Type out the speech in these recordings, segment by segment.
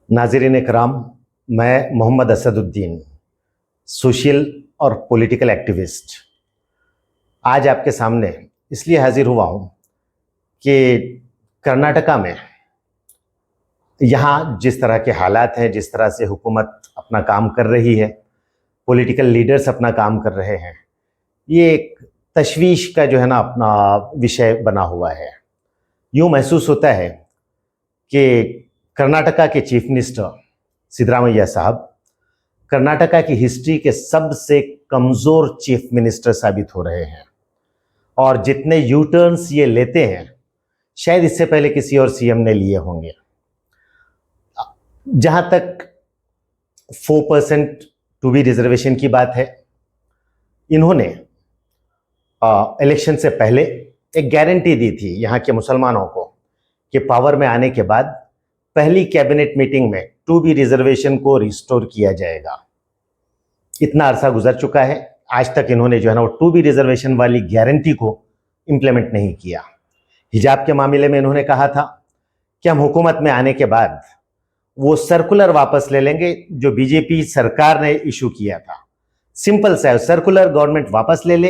नाज़रीन इकराम, मैं मोहम्मद असदुद्दीन, सोशल और पॉलिटिकल एक्टिविस्ट, आज आपके सामने इसलिए हाजिर हुआ हूँ कि कर्नाटका में यहाँ जिस तरह के हालात हैं, जिस तरह से हुकूमत अपना काम कर रही है, पॉलिटिकल लीडर्स अपना काम कर रहे हैं, ये एक तशवीश का जो है ना अपना विषय बना हुआ है। यूँ महसूस होता है कि कर्नाटका के चीफ मिनिस्टर सिद्धरामैया साहब कर्नाटका की हिस्ट्री के सबसे कमज़ोर चीफ मिनिस्टर साबित हो रहे हैं और जितने यू टर्न्स ये लेते हैं शायद इससे पहले किसी और सीएम ने लिए होंगे। जहां तक 4% टू बी रिजर्वेशन की बात है, इन्होंने इलेक्शन से पहले एक गारंटी दी थी यहाँ के मुसलमानों को कि पावर में आने के बाद पहली कैबिनेट मीटिंग में टू बी रिजर्वेशन को रिस्टोर किया जाएगा। इतना अरसा गुजर चुका है, आज तक इन्होंने जो है ना वो टू बी रिजर्वेशन वाली गारंटी को इम्प्लीमेंट नहीं किया। हिजाब के मामले में इन्होंने कहा था कि हम हुकूमत में आने के बाद वो सर्कुलर वापस ले लेंगे जो बीजेपी सरकार ने इशू किया था। सिंपल सा है, सर्कुलर गवर्नमेंट वापस ले ले,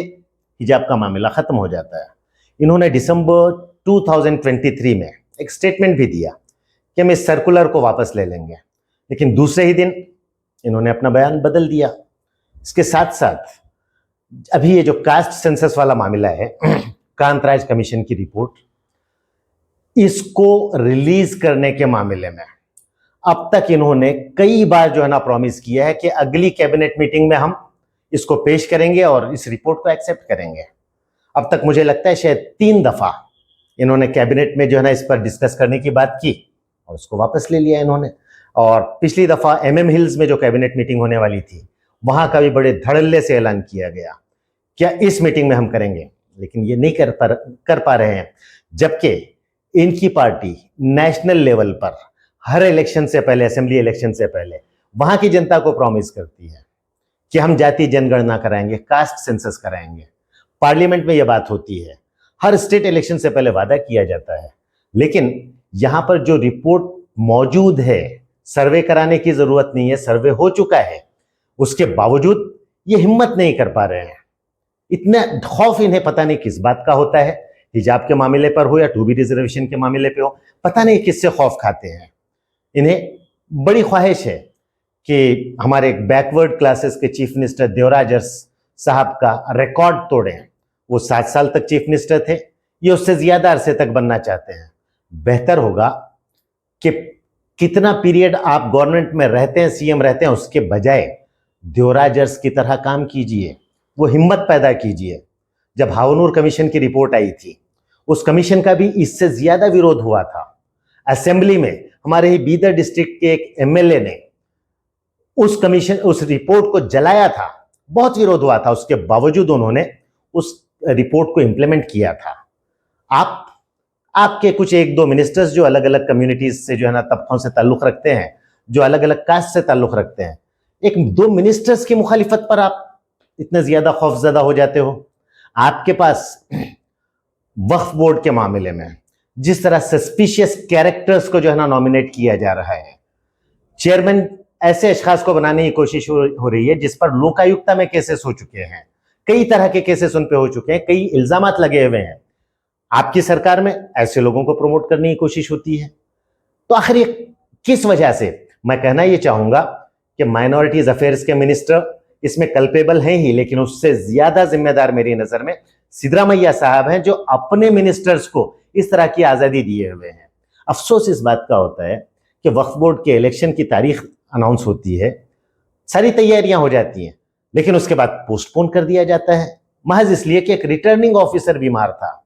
हिजाब का मामला खत्म हो जाता है। इन्होंने दिसंबर 2023 में एक स्टेटमेंट भी दिया कि हम इस सर्कुलर को वापस ले लेंगे, लेकिन दूसरे ही दिन इन्होंने अपना बयान बदल दिया। इसके साथ साथ अभी ये जो कास्ट सेंसस वाला मामला है, कांतराज कमीशन की रिपोर्ट, इसको रिलीज करने के मामले में अब तक इन्होंने कई बार जो है ना प्रॉमिस किया है कि अगली कैबिनेट मीटिंग में हम इसको पेश करेंगे और इस रिपोर्ट को एक्सेप्ट करेंगे। अब तक मुझे लगता है शायद 3 दफा इन्होंने कैबिनेट में जो है ना इस पर डिस्कस करने की बात की और उसको वापस ले लिया इन्होंने। और पिछली दफा MM हिल्स में जो कैबिनेट मीटिंग होने वाली थी, वहां का भी बड़े धड़ल्ले से ऐलान किया गया क्या इस मीटिंग में हम करेंगे, लेकिन ये नहीं कर पा रहे हैं। जबकि इनकी पार्टी नेशनल लेवल पर हर इलेक्शन से पहले, असेंबली इलेक्शन से पहले, वहां की जनता को प्रॉमिस करती है कि हम जाति जनगणना कराएंगे, कास्ट सेंसस कराएंगे। पार्लियामेंट में यह बात होती है, हर स्टेट इलेक्शन से पहले वादा किया जाता है, लेकिन यहां पर जो रिपोर्ट मौजूद है, सर्वे कराने की जरूरत नहीं है, सर्वे हो चुका है, उसके बावजूद ये हिम्मत नहीं कर पा रहे हैं। इतना खौफ इन्हें पता नहीं किस बात का होता है, हिजाब के मामले पर हो या टू बी रिजर्वेशन के मामले पे हो, पता नहीं किससे खौफ खाते हैं। इन्हें बड़ी ख्वाहिश है कि हमारे बैकवर्ड क्लासेस के चीफ मिनिस्टर देवराज अरस साहब का रिकॉर्ड तोड़ें। वो 7 साल तक चीफ मिनिस्टर थे, ये उससे ज्यादा अरसे तक बनना चाहते हैं। बेहतर होगा कि कितना पीरियड आप गवर्नमेंट में रहते हैं, सीएम रहते हैं, उसके बजाय देवराज अरस की तरह काम कीजिए, वो हिम्मत पैदा कीजिए। जब हावनूर कमीशन की रिपोर्ट आई थी, उस कमीशन का भी इससे ज्यादा विरोध हुआ था। असेंबली में हमारे ही बीदर डिस्ट्रिक्ट के एक MLA ने उस रिपोर्ट को जलाया था, बहुत विरोध हुआ था, उसके बावजूद उन्होंने उस रिपोर्ट को इंप्लीमेंट किया था। आपके कुछ 1-2 मिनिस्टर्स जो अलग अलग कम्युनिटीज से जो है ना तबकों से ताल्लुक रखते हैं, जो अलग अलग कास्ट से ताल्लुक रखते हैं, 1-2 मिनिस्टर्स की मुखालिफत पर आप इतने ज्यादा खौफजदा हो जाते हो। आपके पास वक्फ बोर्ड के मामले में जिस तरह सस्पिशियस कैरेक्टर्स को जो है ना नॉमिनेट किया जा रहा है, चेयरमैन ऐसे अशखास को बनाने की कोशिश हो रही है जिस पर लोकायुक्ता में केसेस हो चुके हैं, कई तरह के केसेस उन पे हो चुके हैं, कई इल्जामात लगे हुए हैं। आपकी सरकार में ऐसे लोगों को प्रमोट करने की कोशिश होती है। तो आखिर ये किस वजह से? मैं कहना ये चाहूंगा कि माइनॉरिटीज अफेयर्स के मिनिस्टर इसमें कल्पेबल हैं ही, लेकिन उससे ज्यादा जिम्मेदार मेरी नजर में सिद्धरामैया साहब हैं, जो अपने मिनिस्टर्स को इस तरह की आजादी दिए हुए हैं। अफसोस इस बात का होता है कि वक्फ बोर्ड के इलेक्शन की तारीख अनाउंस होती है, सारी तैयारियां हो जाती हैं, लेकिन उसके बाद पोस्टपोन कर दिया जाता है, महज इसलिए कि एक रिटर्निंग ऑफिसर बीमार था।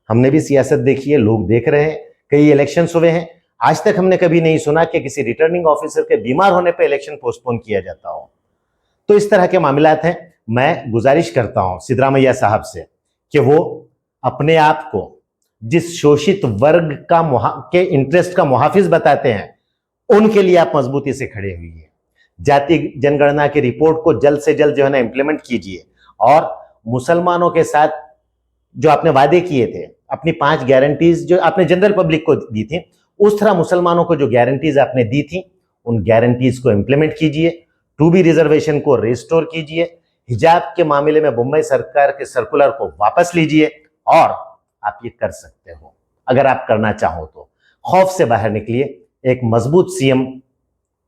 हमने भी सियासत देखी है, लोग देख रहे हैं, कई इलेक्शंस हुए हैं, आज तक हमने कभी नहीं सुना कि किसी रिटर्निंग ऑफिसर के बीमार होने पर इलेक्शन पोस्टपोन किया जाता हो। तो इस तरह के मामलात हैं। मैं गुजारिश करता हूं सिद्धरामैया साहब से कि वो अपने आप को जिस शोषित वर्ग के इंटरेस्ट का मुहाफिज बताते हैं, उनके लिए आप मजबूती से खड़े हुइए। जाति जनगणना की रिपोर्ट को जल्द से जल्द जो है ना इंप्लीमेंट कीजिए और मुसलमानों के साथ जो आपने वादे किए थे, अपनी 5 गारंटीज जो आपने जनरल पब्लिक को दी थी, उस तरह मुसलमानों को जो गारंटीज आपने दी थी उन गारंटीज को इंप्लीमेंट कीजिए, 2B रिजर्वेशन को रिस्टोर कीजिए, हिजाब के मामले में मुंबई सरकार के सर्कुलर को वापस लीजिए, और आप ये कर सकते हो अगर आप करना चाहो तो। खौफ से बाहर निकलिए, एक मजबूत सीएम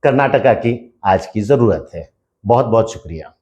कर्नाटका की आज की जरूरत है। बहुत बहुत शुक्रिया।